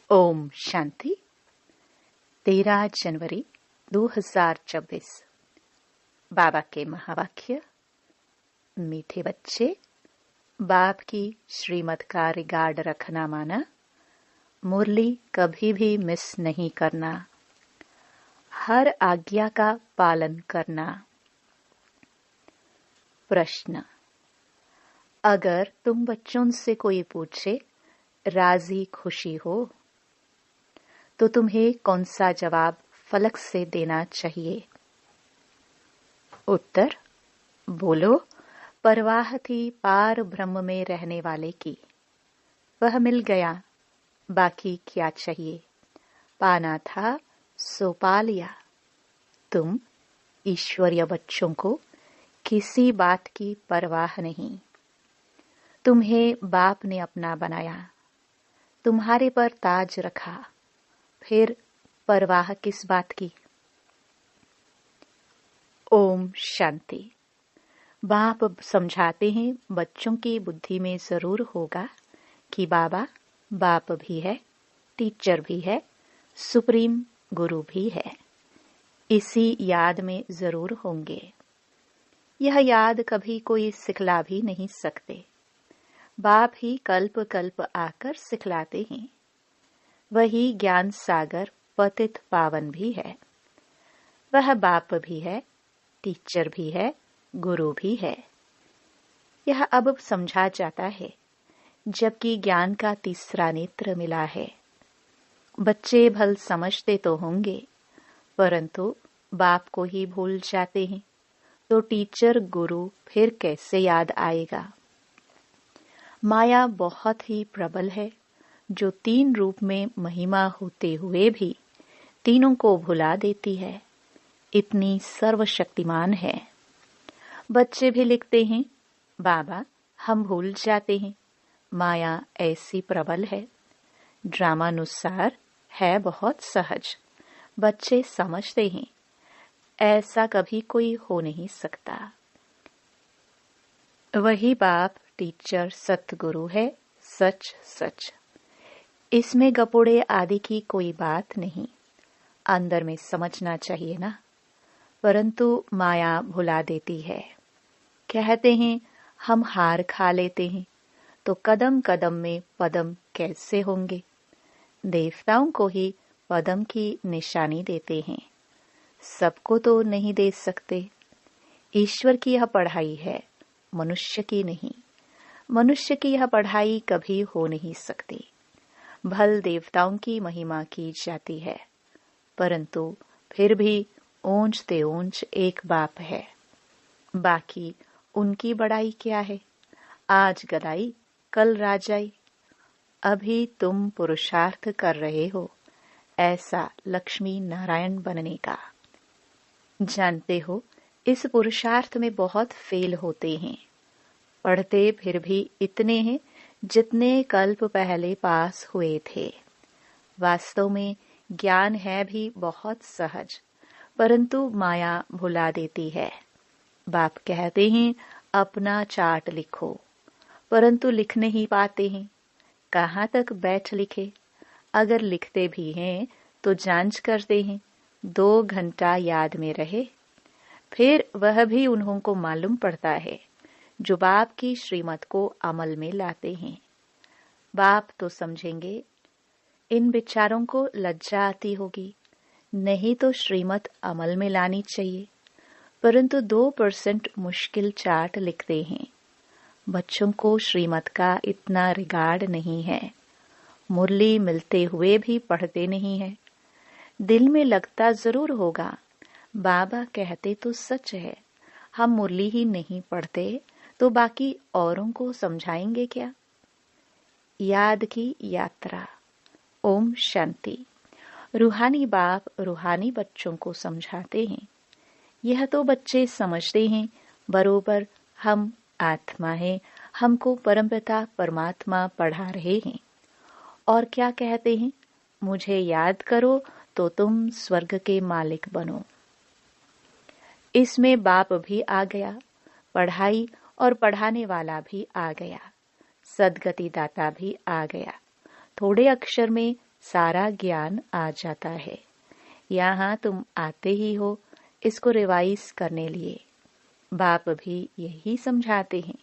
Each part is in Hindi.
ओम शांति। 13 जनवरी 2024। बाबा के महावाक्य। मीठे बच्चे, बाप की श्रीमत का रिगार्ड रखना माना, मुरली कभी भी मिस नहीं करना, हर आज्ञा का पालन करना। प्रश्न: अगर तुम बच्चों से कोई पूछे राजी खुशी हो तो तुम्हें कौन सा जवाब फलक से देना चाहिए? उत्तर: बोलो, परवाह थी पार ब्रह्म में रहने वाले की, वह मिल गया, बाकी क्या चाहिए? पाना था सो पा लिया। तुम ईश्वरीय बच्चों को किसी बात की परवाह नहीं। तुम्हें बाप ने अपना बनाया, तुम्हारे पर ताज रखा, फिर परवाह किस बात की? ओम शांति। बाप समझाते हैं बच्चों की बुद्धि में जरूर होगा कि बाबा बाप भी है, टीचर भी है, सुप्रीम गुरु भी है। इसी याद में जरूर होंगे। यह याद कभी कोई सिखला भी नहीं सकते। बाप ही कल्प कल्प आकर सिखलाते हैं। वही ज्ञान सागर पतित पावन भी है। वह बाप भी है, टीचर भी है, गुरु भी है। यह अब समझा जाता है, जबकि ज्ञान का तीसरा नेत्र मिला है। बच्चे भल समझते तो होंगे, परंतु बाप को ही भूल जाते हैं, तो टीचर गुरु फिर कैसे याद आएगा? माया बहुत ही प्रबल है, जो 3 रूप में महिमा होते हुए भी तीनों को भुला देती है। इतनी सर्वशक्तिमान है। बच्चे भी लिखते हैं, बाबा हम भूल जाते हैं, माया ऐसी प्रबल है। ड्रामानुसार है बहुत सहज, बच्चे समझते हैं, ऐसा कभी कोई हो नहीं सकता। वही बाप टीचर सतगुरु है, सच सच। इसमें गपोड़े आदि की कोई बात नहीं, अंदर में समझना चाहिए ना। परंतु माया भुला देती है। कहते हैं हम हार खा लेते हैं, तो कदम कदम में पदम कैसे होंगे? देवताओं को ही पदम की निशानी देते हैं, सबको तो नहीं दे सकते। ईश्वर की यह पढ़ाई है, मनुष्य की नहीं। मनुष्य की यह पढ़ाई कभी हो नहीं सकती। भल देवताओं की महिमा की जाती है, परंतु फिर भी ऊंचते ऊंच एक बाप है। बाकी उनकी बड़ाई क्या है? आज गदाई, कल राजाई। अभी तुम पुरुषार्थ कर रहे हो ऐसा लक्ष्मी नारायण बनने का। जानते हो, इस पुरुषार्थ में बहुत फेल होते हैं। पढ़ते फिर भी इतने हैं जितने कल्प पहले पास हुए थे। वास्तव में ज्ञान है भी बहुत सहज, परंतु माया भुला देती है। बाप कहते हैं अपना चार्ट लिखो, परंतु लिख नहीं पाते हैं। कहाँ तक बैठ लिखे? अगर लिखते भी हैं तो जांच करते हैं 2 घंटा याद में रहे, फिर वह भी उन्हों को मालूम पड़ता है जो बाप की श्रीमत को अमल में लाते हैं। बाप तो समझेंगे। इन विचारों को लज्जा आती होगी, नहीं तो श्रीमत अमल में लानी चाहिए, परंतु 2% मुश्किल चार्ट लिखते हैं। बच्चों को श्रीमत का इतना रिगार्ड नहीं है। मुरली मिलते हुए भी पढ़ते नहीं है। दिल में लगता जरूर होगा, बाबा कहते तो सच है, हम मुरली ही नहीं पढ़ते तो बाकी औरों को समझाएंगे क्या? याद की यात्रा। ओम शांति। रूहानी बाप रूहानी बच्चों को समझाते हैं। यह तो बच्चे समझते हैं बरोबर हम आत्मा हैं, हमको परमपिता परमात्मा पढ़ा रहे हैं। और क्या कहते हैं? मुझे याद करो तो तुम स्वर्ग के मालिक बनो। इसमें बाप भी आ गया, पढ़ाई और पढ़ाने वाला भी आ गया, सदगति दाता भी आ गया। थोड़े अक्षर में सारा ज्ञान आ जाता है। यहाँ तुम आते ही हो इसको रिवाइज करने लिए। बाप भी यही समझाते हैं,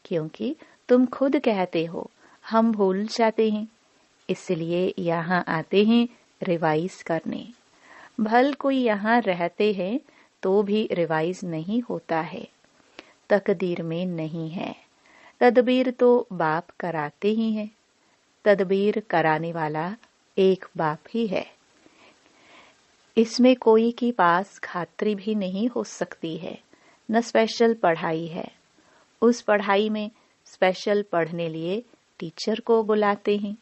क्योंकि तुम खुद कहते हो हम भूल जाते हैं, इसलिए यहाँ आते हैं रिवाइज करने। भल कोई यहाँ रहते हैं तो भी रिवाइज नहीं होता है, तकदीर में नहीं है। तदबीर तो बाप कराते ही हैं। तदबीर कराने वाला एक बाप ही है। इसमें कोई के पास खातरी भी नहीं हो सकती है, न स्पेशल पढ़ाई है। उस पढ़ाई में स्पेशल पढ़ने लिए टीचर को बुलाते हैं।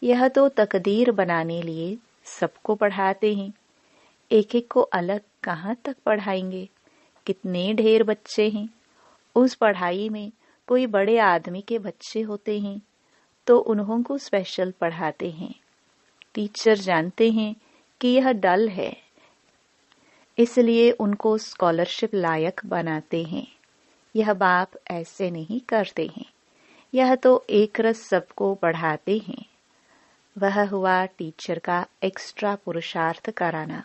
यह तो तकदीर बनाने लिए सबको पढ़ाते हैं। एक एक को अलग कहाँ तक पढ़ाएंगे? कितने ढेर बच्चे हैं। उस पढ़ाई में कोई बड़े आदमी के बच्चे होते हैं तो उन्हों को स्पेशल पढ़ाते हैं। टीचर जानते हैं कि यह डल है, इसलिए उनको स्कॉलरशिप लायक बनाते हैं। यह बाप ऐसे नहीं करते हैं। यह तो एक रस सबको पढ़ाते हैं। वह हुआ टीचर का एक्स्ट्रा पुरुषार्थ कराना।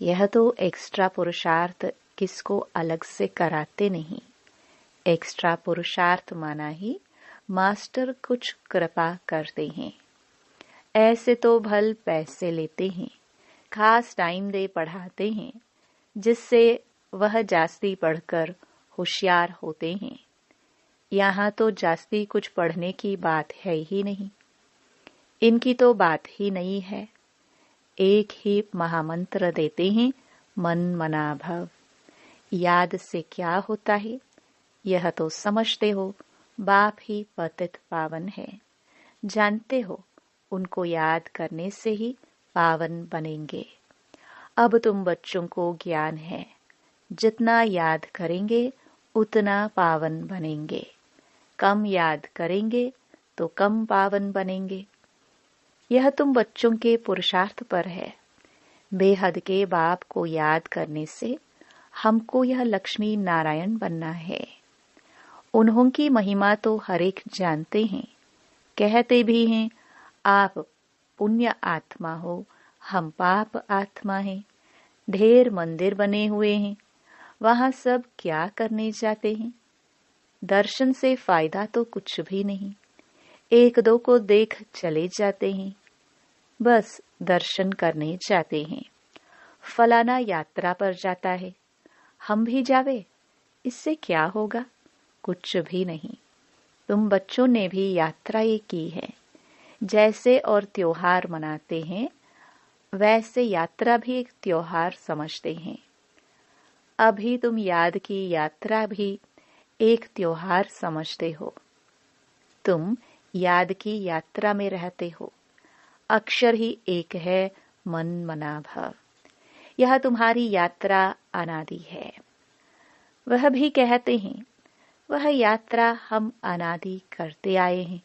यह तो एक्स्ट्रा पुरुषार्थ किसको अलग से कराते नहीं। एक्स्ट्रा पुरुषार्थ माना ही मास्टर कुछ कृपा करते हैं। ऐसे तो भल पैसे लेते हैं, खास टाइम दे पढ़ाते हैं, जिससे वह जास्ती पढ़कर होशियार होते हैं। यहाँ तो जास्ती कुछ पढ़ने की बात है ही नहीं। इनकी तो बात ही नहीं है। एक ही महामंत्र देते हैं, मन मना भव। याद से क्या होता है यह तो समझते हो। बाप ही पतित पावन है, जानते हो उनको याद करने से ही पावन बनेंगे। अब तुम बच्चों को ज्ञान है, जितना याद करेंगे उतना पावन बनेंगे। कम याद करेंगे तो कम पावन बनेंगे। यह तुम बच्चों के पुरुषार्थ पर है। बेहद के बाप को याद करने से हमको यह लक्ष्मी नारायण बनना है। उन्हों की महिमा तो हर एक जानते हैं, कहते भी हैं आप पुण्य आत्मा हो, हम पाप आत्मा हैं। ढेर मंदिर बने हुए हैं, वहां सब क्या करने जाते हैं? दर्शन से फायदा तो कुछ भी नहीं। एक दो को देख चले जाते हैं, बस दर्शन करने जाते हैं। फलाना यात्रा पर जाता है, हम भी जावे, इससे क्या होगा? कुछ भी नहीं। तुम बच्चों ने भी यात्रा ये की है। जैसे और त्योहार मनाते हैं, वैसे यात्रा भी एक त्योहार समझते हैं। अभी तुम याद की यात्रा भी एक त्योहार समझते हो। तुम याद की यात्रा में रहते हो। अक्षर ही एक है, मन मना भव। यह तुम्हारी यात्रा अनादि है। वह भी कहते हैं वह यात्रा हम अनादि करते आए हैं,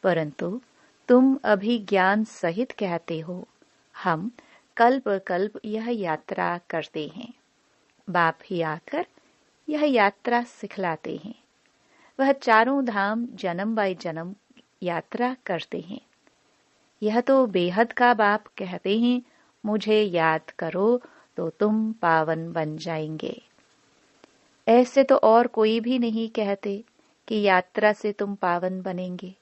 परंतु तुम अभी ज्ञान सहित कहते हो हम कल्प कल्प यह यात्रा करते हैं। बाप ही आकर यह यात्रा सिखलाते हैं। वह चारों धाम जन्म बाय जन्म यात्रा करते हैं। यह तो बेहद का बाप कहते हैं मुझे याद करो तो तुम पावन बन जाएंगे। ऐसे तो और कोई भी नहीं कहते कि यात्रा से तुम पावन बनेंगे।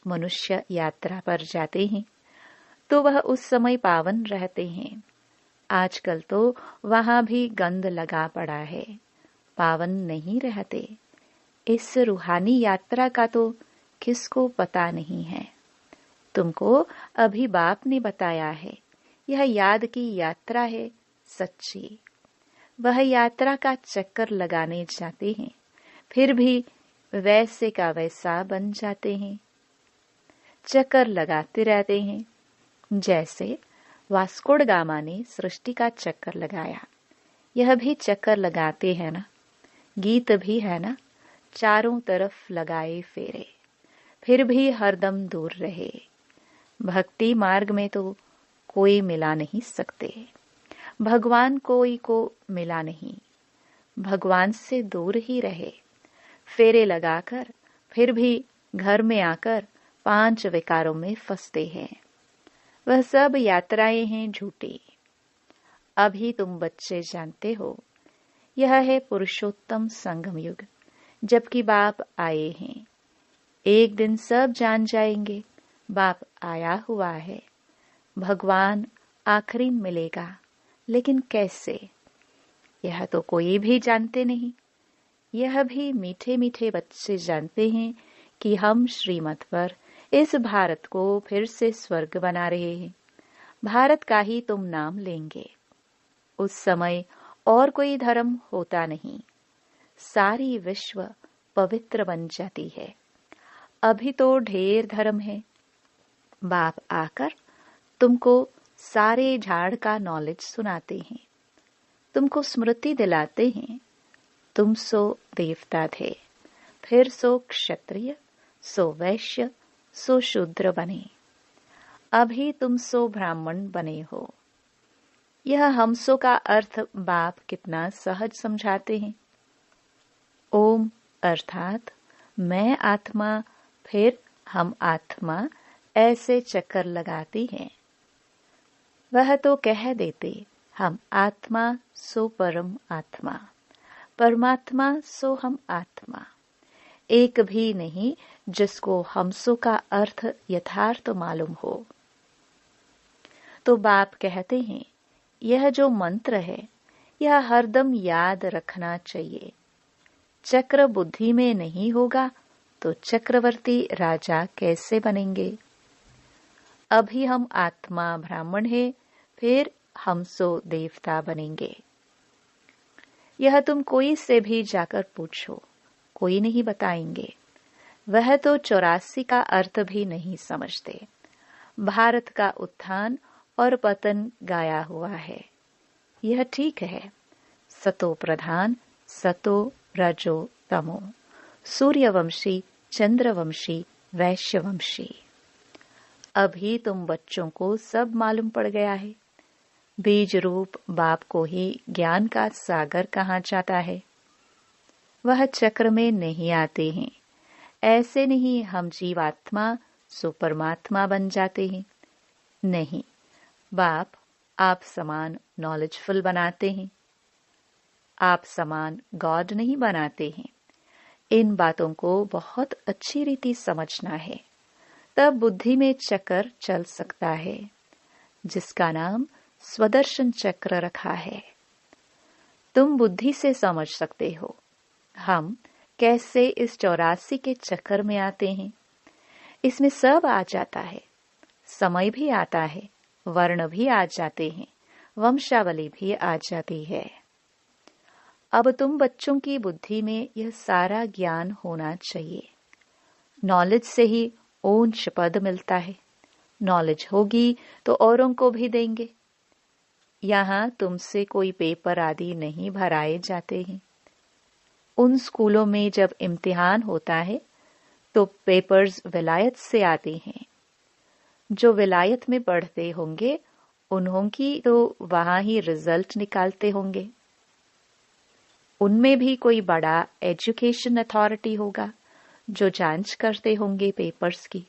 मनुष्य यात्रा पर जाते हैं तो वह उस समय पावन रहते हैं। आजकल तो वहां भी गंध लगा पड़ा है, पावन नहीं रहते। इस रूहानी यात्रा का तो किसको पता नहीं है। तुमको अभी बाप ने बताया है, यह याद की यात्रा है सच्ची। वह यात्रा का चक्कर लगाने जाते हैं, फिर भी वैसे का वैसा बन जाते हैं। चक्कर लगाते रहते हैं। जैसे वास्को ड गामा ने सृष्टि का चक्कर लगाया, यह भी चक्कर लगाते हैं ना। गीत भी है ना, चारों तरफ लगाए फेरे, फिर भी हरदम दूर रहे। भक्ति मार्ग में तो कोई मिला नहीं सकते। भगवान कोई को मिला नहीं। भगवान से दूर ही रहे। फेरे लगाकर फिर भी घर में आकर 5 विकारों में फंसते हैं। वह सब यात्राएं हैं झूठी। अभी तुम बच्चे जानते हो, यह है पुरुषोत्तम संगम युग, जबकि बाप आए हैं। एक दिन सब जान जाएंगे, बाप आया हुआ है। भगवान आखिरी में मिलेगा, लेकिन कैसे, यह तो कोई भी जानते नहीं। यह भी मीठे मीठे बच्चे जानते हैं कि हम श्रीमत पर इस भारत को फिर से स्वर्ग बना रहे हैं। भारत का ही तुम नाम लेंगे। उस समय और कोई धर्म होता नहीं, सारी विश्व पवित्र बन जाती है। अभी तो ढेर धर्म है। बाप आकर तुमको सारे झाड़ का नॉलेज सुनाते हैं, तुमको स्मृति दिलाते हैं। तुम सो देवता थे, फिर सो क्षत्रिय, सो वैश्य, सो शूद्र बने। अभी तुम सो ब्राह्मण बने हो। यह हमसो का अर्थ बाप कितना सहज समझाते हैं। ओम अर्थात मैं आत्मा, फिर हम आत्मा, ऐसे चक्कर लगाती हैं। वह तो कह देते हम आत्मा सो परम आत्मा, परमात्मा सो हम आत्मा। एक भी नहीं जिसको हमसो का अर्थ यथार्थ मालूम हो। तो बाप कहते हैं, यह जो मंत्र है, यह हरदम याद रखना चाहिए। चक्र बुद्धि में नहीं होगा तो चक्रवर्ती राजा कैसे बनेंगे। अभी हम आत्मा ब्राह्मण है, फिर हम सो देवता बनेंगे। यह तुम कोई से भी जाकर पूछो, कोई नहीं बताएंगे। वह तो 84 का अर्थ भी नहीं समझते। भारत का उत्थान और पतन गाया हुआ है। यह ठीक है। सतो प्रधान, सतो रजो तमो, सूर्यवंशी, चंद्रवंशी, वैश्यवंशी। अभी तुम बच्चों को सब मालूम पड़ गया है। बीज रूप बाप को ही ज्ञान का सागर कहा जाता है। वह चक्र में नहीं आते हैं। ऐसे नहीं हम जीवात्मा सो परमात्मा बन जाते हैं। नहीं, बाप आप समान नॉलेजफुल बनाते हैं। आप समान गॉड नहीं बनाते हैं। इन बातों को बहुत अच्छी रीति समझना है, तब बुद्धि में चक्र चल सकता है, जिसका नाम स्वदर्शन चक्र रखा है। तुम बुद्धि से समझ सकते हो हम कैसे इस 84 के चक्कर में आते हैं। इसमें सब आ जाता है, समय भी आता है, वर्ण भी आ जाते हैं, वंशावली भी आ जाती है। अब तुम बच्चों की बुद्धि में यह सारा ज्ञान होना चाहिए। नॉलेज से ही ऊंच पद मिलता है। नॉलेज होगी तो औरों को भी देंगे। यहाँ तुमसे कोई पेपर आदि नहीं भराए जाते हैं। उन स्कूलों में जब इम्तिहान होता है तो पेपर्स विलायत से आते हैं। जो विलायत में पढ़ते होंगे उन्हों की तो वहां ही रिजल्ट निकालते होंगे। उनमें भी कोई बड़ा एजुकेशन अथॉरिटी होगा जो जांच करते होंगे पेपर्स की।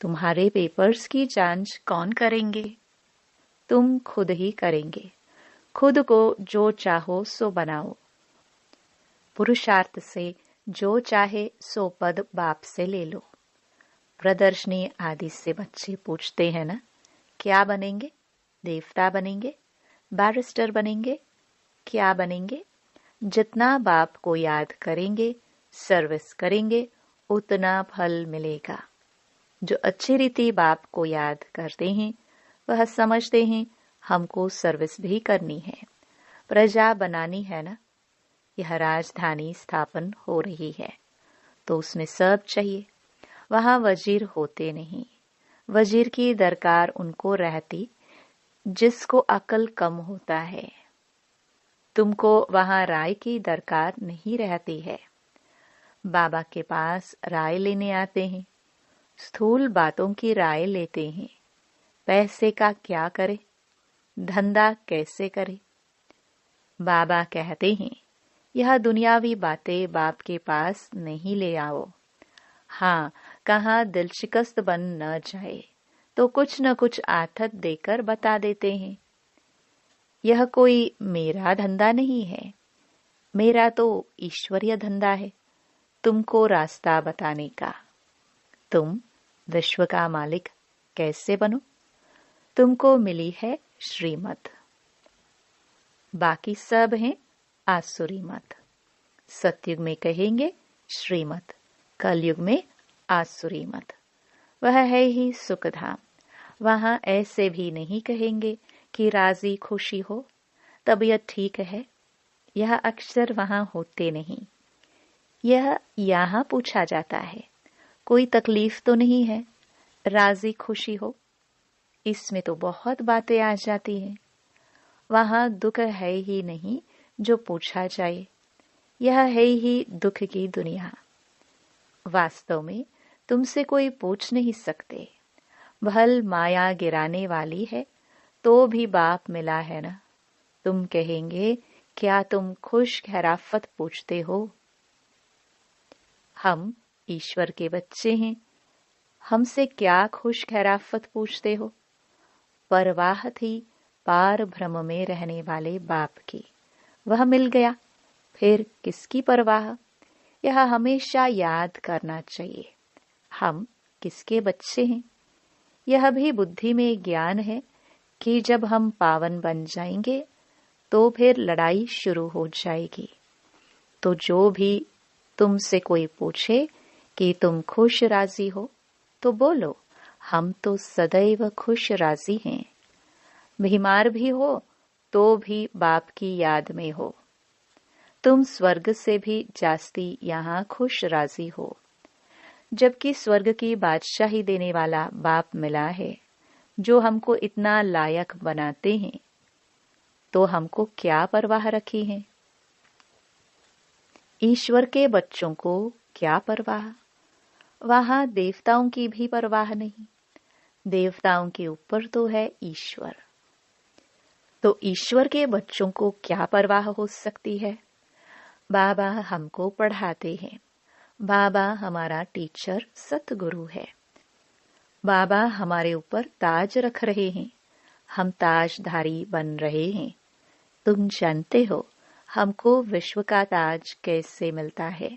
तुम्हारे पेपर्स की जांच कौन करेंगे? तुम खुद ही करेंगे। खुद को जो चाहो सो बनाओ। पुरुषार्थ से जो चाहे सो पद बाप से ले लो। प्रदर्शनी आदि से बच्चे पूछते हैं ना, क्या बनेंगे? देवता बनेंगे? बैरिस्टर बनेंगे? क्या बनेंगे? जितना बाप को याद करेंगे, सर्विस करेंगे, उतना फल मिलेगा। जो अच्छी रीति बाप को याद करते हैं वह समझते हैं हमको सर्विस भी करनी है, प्रजा बनानी है ना। यह राजधानी स्थापन हो रही है तो उसमें सब चाहिए। वहां वजीर होते नहीं। वजीर की दरकार उनको रहती जिसको अकल कम होता है। तुमको वहां राय की दरकार नहीं रहती है। बाबा के पास राय लेने आते हैं। स्थूल बातों की राय लेते हैं। पैसे का क्या करे, धंधा कैसे करे। बाबा कहते हैं यह दुनियावी बातें बाप के पास नहीं ले आओ। हाँ, कहाँ दिल शिकस्त बन न जाए तो कुछ न कुछ आथत देकर बता देते हैं। यह कोई मेरा धंधा नहीं है, मेरा तो ईश्वरीय धंधा है तुमको रास्ता बताने का। तुम विश्व का मालिक कैसे बनो? तुमको मिली है श्रीमत, बाकी सब हैं आसुरी मत। सतयुग में कहेंगे श्रीमत, कलयुग में आसुरी मत। वह है ही सुखधाम। वहां ऐसे भी नहीं कहेंगे कि राजी खुशी हो, तबीयत ठीक है। यह अक्सर वहां होते नहीं। यह यहाँ पूछा जाता है, कोई तकलीफ तो नहीं है, राजी खुशी हो। इसमें तो बहुत बातें आ जाती हैं। वहां दुख है ही नहीं जो पूछा जाए। यह है ही दुख की दुनिया। वास्तव में तुमसे कोई पूछ नहीं सकते। भल माया गिराने वाली है तो भी बाप मिला है ना। तुम कहेंगे क्या तुम खुश खैराफत पूछते हो? हम ईश्वर के बच्चे हैं, हमसे क्या खुश खैराफत पूछते हो? परवाह थी पार भ्रम में रहने वाले बाप की, वह मिल गया, फिर किसकी परवाह? यह हमेशा याद करना चाहिए। हम किसके बच्चे हैं? यह भी बुद्धि में ज्ञान है कि जब हम पावन बन जाएंगे तो फिर लड़ाई शुरू हो जाएगी। तो जो भी तुमसे कोई पूछे कि तुम खुश राजी हो, तो बोलो हम तो सदैव खुश राजी हैं। बीमार भी हो तो भी बाप की याद में हो। तुम स्वर्ग से भी जास्ती यहाँ खुश राजी हो, जबकि स्वर्ग की बादशाही देने वाला बाप मिला है, जो हमको इतना लायक बनाते हैं। तो हमको क्या परवाह रखी है? ईश्वर के बच्चों को क्या परवाह? वहां देवताओं की भी परवाह नहीं। देवताओं के ऊपर तो है ईश्वर। तो ईश्वर के बच्चों को क्या परवाह हो सकती है? बाबा हमको पढ़ाते हैं। बाबा हमारा टीचर सतगुरु है। बाबा हमारे ऊपर ताज रख रहे हैं। हम ताजधारी बन रहे हैं। तुम जानते हो हमको विश्व का ताज कैसे मिलता है?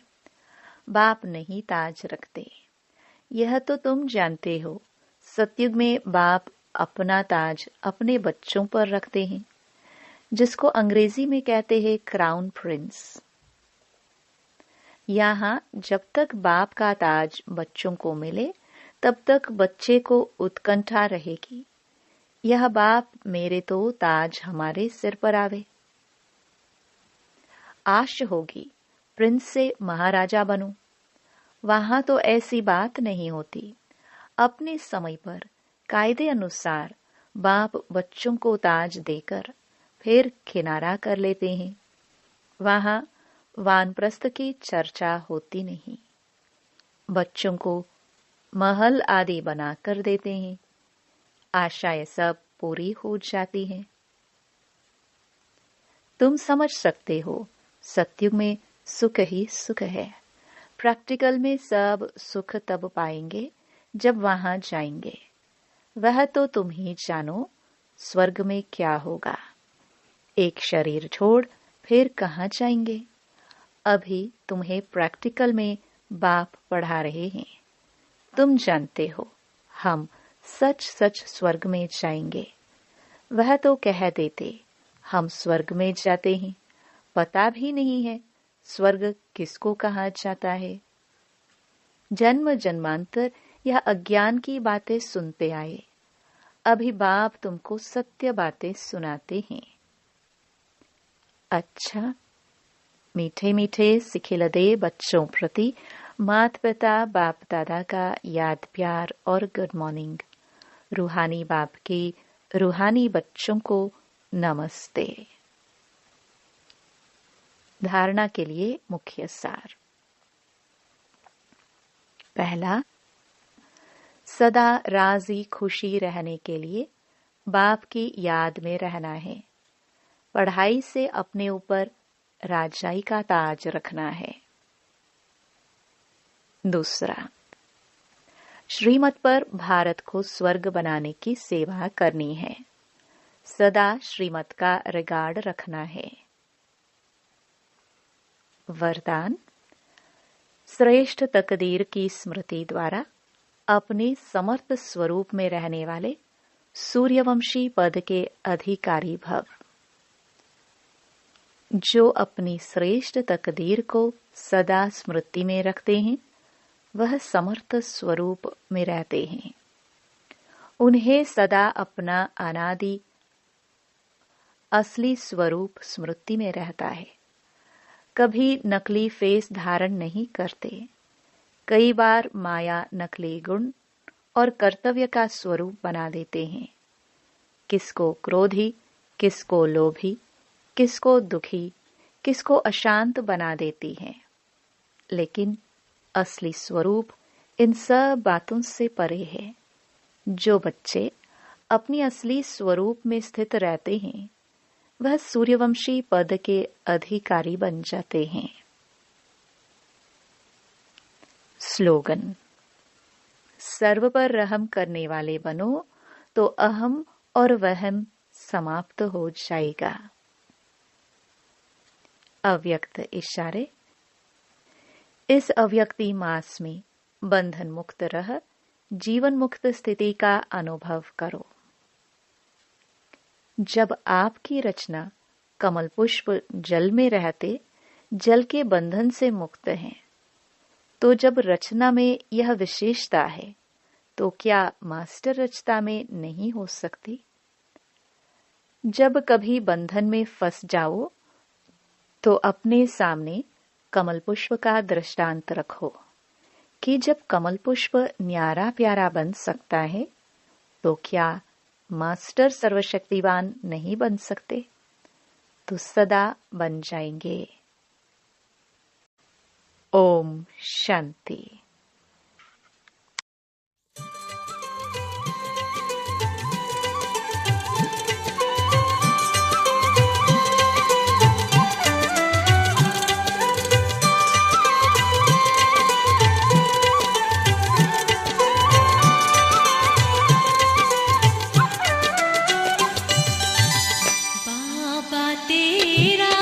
बाप नहीं ताज रखते, यह तो तुम जानते हो। सतयुग में बाप अपना ताज अपने बच्चों पर रखते हैं, जिसको अंग्रेजी में कहते हैं क्राउन प्रिंस। यहाँ जब तक बाप का ताज बच्चों को मिले तब तक बच्चे को उत्कंठा रहेगी। यह बाप मेरे तो ताज हमारे सिर पर आवे। आश होगी प्रिंस से महाराजा बनूं। वहां तो ऐसी बात नहीं होती। अपने समय पर कायदे अनुसार बाप बच्चों को ताज देकर फिर किनारा कर लेते हैं। वहां वानप्रस्थ की चर्चा होती नहीं। बच्चों को महल आदि बनाकर देते हैं। आशाएं सब पूरी हो जाती हैं। तुम समझ सकते हो सतयुग में सुख ही सुख है। प्रैक्टिकल में सब सुख तब पाएंगे जब वहां जाएंगे। वह तो तुम ही जानो स्वर्ग में क्या होगा। एक शरीर छोड़ फिर कहाँ जाएंगे? अभी तुम्हें प्रैक्टिकल में बाप पढ़ा रहे हैं। तुम जानते हो हम सच सच स्वर्ग में जाएंगे। वह तो कह देते हम स्वर्ग में जाते हैं, पता भी नहीं है स्वर्ग किसको कहा जाता है। जन्म जन्मांतर यह अज्ञान की बातें सुनते आए। अभी बाप तुमको सत्य बातें सुनाते हैं। अच्छा, मीठे मीठे सिखिलदे बच्चों प्रति माता पिता बाप दादा का याद प्यार और गुड मॉर्निंग। रूहानी बाप की रूहानी बच्चों को नमस्ते। धारणा के लिए मुख्य सार। पहला, सदा राजी खुशी रहने के लिए बाप की याद में रहना है। पढ़ाई से अपने ऊपर राजाई का ताज रखना है। दूसरा, श्रीमत पर भारत को स्वर्ग बनाने की सेवा करनी है। सदा श्रीमत का रिगार्ड रखना है। वरदान। श्रेष्ठ तकदीर की स्मृति द्वारा अपने समर्थ स्वरूप में रहने वाले सूर्यवंशी पद के अधिकारी भव। जो अपनी श्रेष्ठ तकदीर को सदा स्मृति में रखते हैं वह समर्थ स्वरूप में रहते हैं। उन्हें सदा अपना अनादि असली स्वरूप स्मृति में रहता है। कभी नकली फेस धारण नहीं करते। कई बार माया नकली गुण और कर्तव्य का स्वरूप बना देते हैं। किसको क्रोधी, किसको लोभी, किसको दुखी, किसको अशांत बना देती है। लेकिन असली स्वरूप इन सब बातों से परे है। जो बच्चे अपनी असली स्वरूप में स्थित रहते हैं वह सूर्यवंशी पद के अधिकारी बन जाते हैं। स्लोगन। सर्व पर रहम करने वाले बनो तो अहम और वहम समाप्त हो जाएगा। अव्यक्त इशारे। इस अव्यक्ति मास में बंधन मुक्त रह जीवन मुक्त स्थिति का अनुभव करो। जब आपकी रचना कमल पुष्प जल में रहते जल के बंधन से मुक्त है, तो जब रचना में यह विशेषता है तो क्या मास्टर रचना में नहीं हो सकती? जब कभी बंधन में फंस जाओ तो अपने सामने कमल पुष्प का दृष्टांत रखो कि जब कमल पुष्प न्यारा प्यारा बन सकता है तो क्या मास्टर सर्वशक्तिवान नहीं बन सकते? तो सदा बन जाएंगे। ओम शांति। तेरा